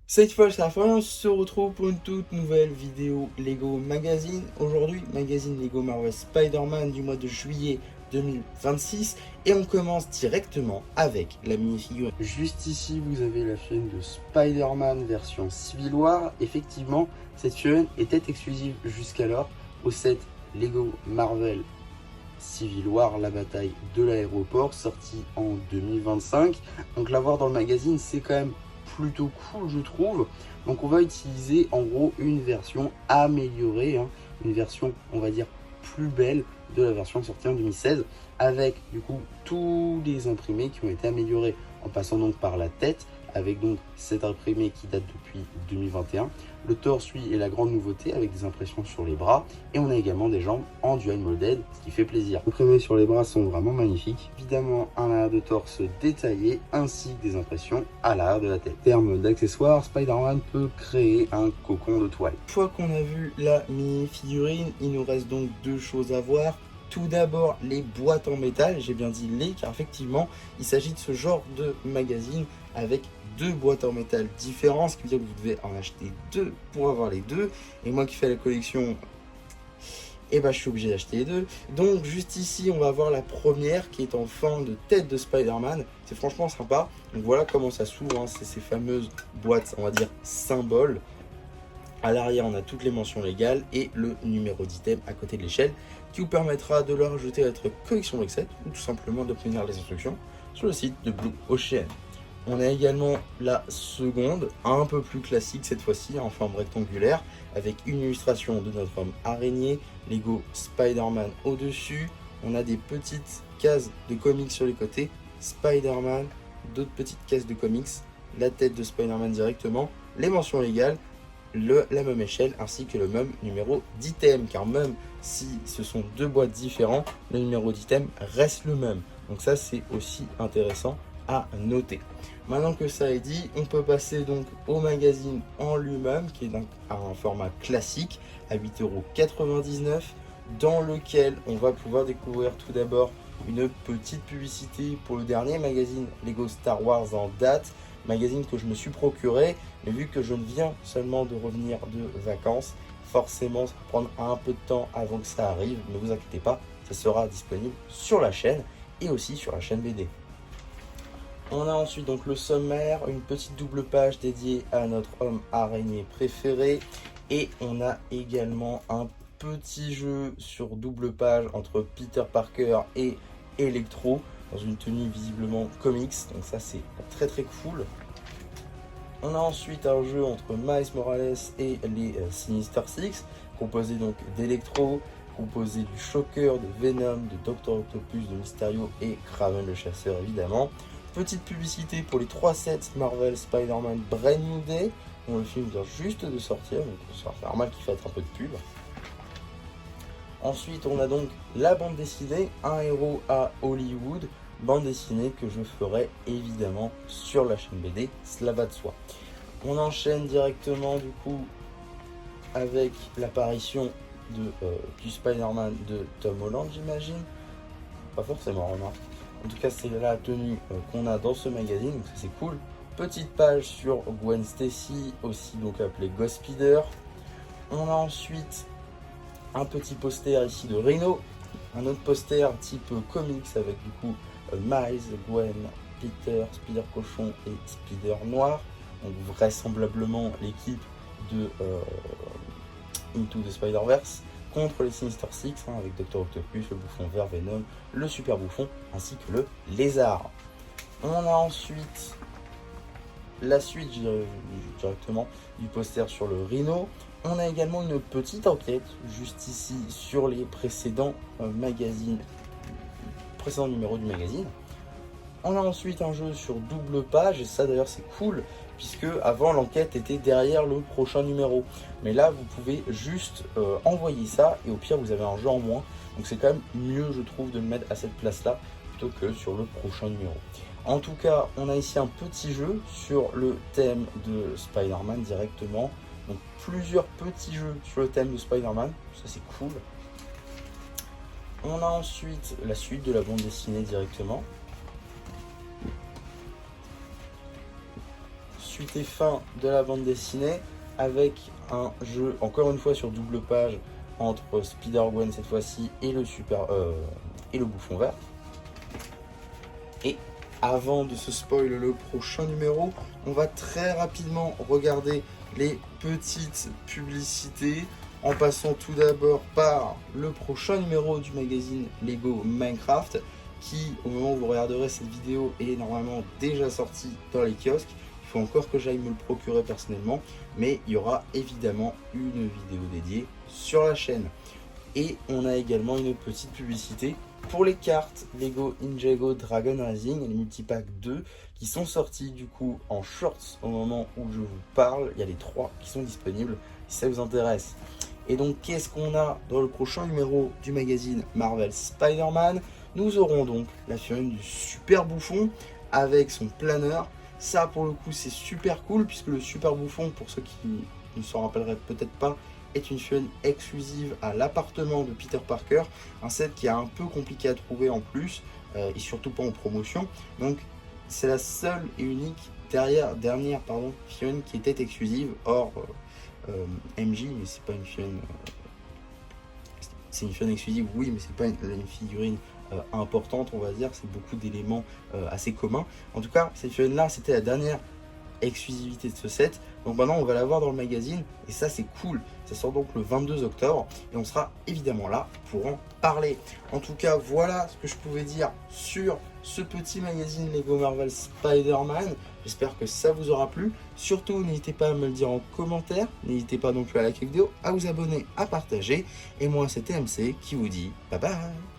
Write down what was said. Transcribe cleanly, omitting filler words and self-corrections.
Cette fois, c'est la fin, on se retrouve pour une toute nouvelle vidéo Lego Magazine. Aujourd'hui, magazine Lego Marvel Spider-Man du mois de juillet 2026. Et on commence directement avec la mini-figure. Juste ici, vous avez la chaîne de Spider-Man version Civil War. Effectivement, cette chaîne était exclusive jusqu'alors au set Lego Marvel Civil War, la bataille de l'aéroport, sorti en 2025. Donc l'avoir dans le magazine, c'est quand même plutôt cool, je trouve. Donc on va utiliser en gros une version améliorée, une version on va dire plus belle de la version sortie en 2016, avec du coup tous les imprimés qui ont été améliorés, en passant donc par la tête, avec donc cet imprimé qui date depuis 2021. Le torse, lui, est la grande nouveauté, avec des impressions sur les bras, et on a également des jambes en dual molded, ce qui fait plaisir. Les imprimés sur les bras sont vraiment magnifiques. Évidemment, un arrière de torse détaillé, ainsi que des impressions à l'arrière de la tête. En termes d'accessoires, Spider-Man peut créer un cocon de toile. Une fois qu'on a vu la mini-figurine, il nous reste donc deux choses à voir. Tout d'abord, les boîtes en métal, j'ai bien dit les, car effectivement, il s'agit de ce genre de magazine avec deux boîtes en métal différentes, ce qui veut dire que vous devez en acheter deux pour avoir les deux. Et moi qui fais la collection, et bah je suis obligé d'acheter les deux. Donc juste ici, on va voir la première qui est en forme de tête de Spider-Man. C'est franchement sympa. Donc voilà comment ça s'ouvre, c'est ces fameuses boîtes, on va dire, symboles. À l'arrière, on a toutes les mentions légales et le numéro d'item à côté de l'échelle qui vous permettra de le rajouter à votre collection Rexet ou tout simplement d'obtenir les instructions sur le site de Blue Ocean. On a également la seconde, un peu plus classique cette fois-ci, en forme rectangulaire, avec une illustration de notre homme araignée, Lego Spider-Man au-dessus. On a des petites cases de comics sur les côtés, Spider-Man, d'autres petites cases de comics, la tête de Spider-Man directement, les mentions légales, la même échelle ainsi que le même numéro d'item, car même si ce sont deux boîtes différentes, le numéro d'item reste le même. Donc ça, c'est aussi intéressant à noter. Maintenant que ça est dit, on peut passer donc au magazine en lui-même, qui est donc à un format classique à 8,99 € dans lequel on va pouvoir découvrir tout d'abord une petite publicité pour le dernier magazine Lego Star Wars en date, magazine que je me suis procuré, mais vu que je viens seulement de revenir de vacances, forcément ça va prendre un peu de temps avant que ça arrive, ne vous inquiétez pas, ça sera disponible sur la chaîne et aussi sur la chaîne BD. On a ensuite donc le sommaire, une petite double page dédiée à notre homme araignée préféré, et on a également un petit jeu sur double page entre Peter Parker et Electro dans une tenue visiblement comics, donc ça c'est très très cool. On a ensuite un jeu entre Miles Morales et les Sinister Six, composé donc d'Electro, composé du Shocker, de Venom, de Dr Octopus, de Mysterio et Kraven le chasseur évidemment. Petite publicité pour les 3 sets Marvel Spider-Man Brand New Day, dont le film vient juste de sortir, donc c'est normal qu'il fasse un peu de pub. Ensuite, on a donc la bande dessinée, Un héros à Hollywood, bande dessinée que je ferai évidemment sur la chaîne BD, cela va de soi. On enchaîne directement du coup avec l'apparition du Spider-Man de Tom Holland, j'imagine. Pas forcément, remarque. En tout cas, c'est la tenue qu'on a dans ce magazine, donc ça c'est cool. Petite page sur Gwen Stacy, aussi donc appelée Ghost Spider. On a ensuite un petit poster ici de Rhino, un autre poster type comics avec du coup Miles, Gwen, Peter, Spider Cochon et Spider Noir, donc vraisemblablement l'équipe de Into the Spider-Verse contre les Sinister Six, avec Dr Octopus, le bouffon vert Venom, le super bouffon ainsi que le lézard. On a ensuite la suite directement du poster sur le Rhino. On a également une petite enquête juste ici sur les précédents numéros du magazine. On a ensuite un jeu sur double page, et ça d'ailleurs c'est cool, puisque avant l'enquête était derrière le prochain numéro. Mais là vous pouvez juste envoyer ça, et au pire vous avez un jeu en moins. Donc c'est quand même mieux je trouve de le mettre à cette place là, plutôt que sur le prochain numéro. En tout cas, on a ici un petit jeu sur le thème de Spider-Man directement. Donc plusieurs petits jeux sur le thème de Spider-Man, ça c'est cool. On a ensuite la suite de la bande dessinée directement. suite et fin de la bande dessinée avec un jeu, encore une fois sur double page, entre Spider-Gwen cette fois-ci et le Bouffon Vert. Et avant de se spoil le prochain numéro, on va très rapidement regarder les petites publicités en passant tout d'abord par le prochain numéro du magazine Lego Minecraft qui, au moment où vous regarderez cette vidéo, est normalement déjà sorti dans les kiosques. Il faut encore que j'aille me le procurer personnellement, mais il y aura évidemment une vidéo dédiée sur la chaîne. Et on a également une petite publicité pour les cartes Lego Ninjago Dragon Rising, les multipacks 2, qui sont sortis du coup en shorts au moment où je vous parle. Il y a les 3 qui sont disponibles si ça vous intéresse. Et donc qu'est-ce qu'on a dans le prochain numéro du magazine Marvel Spider-Man? Nous aurons donc la figurine du Super Bouffon avec son planeur. Ça pour le coup c'est super cool puisque le Super Bouffon, pour ceux qui ne s'en rappelleraient peut-être pas, est une figurine exclusive à l'appartement de Peter Parker, un set qui est un peu compliqué à trouver en plus, et surtout pas en promotion. Donc c'est la seule et unique dernière figurine qui était exclusive, hors MJ, mais c'est pas une figurine... c'est une figurine exclusive, oui, mais c'est pas une figurine importante, on va dire, c'est beaucoup d'éléments assez communs. En tout cas, cette figurine-là, c'était la dernière exclusivité de ce set. Donc maintenant on va la voir dans le magazine et ça c'est cool. Ça sort donc le 22 octobre et on sera évidemment là pour en parler. En tout cas voilà ce que je pouvais dire sur ce petit magazine Lego Marvel Spider-Man. J'espère que ça vous aura plu. Surtout n'hésitez pas à me le dire en commentaire. N'hésitez pas non plus à liker la vidéo, à vous abonner, à partager. Et moi c'était MC qui vous dit bye bye.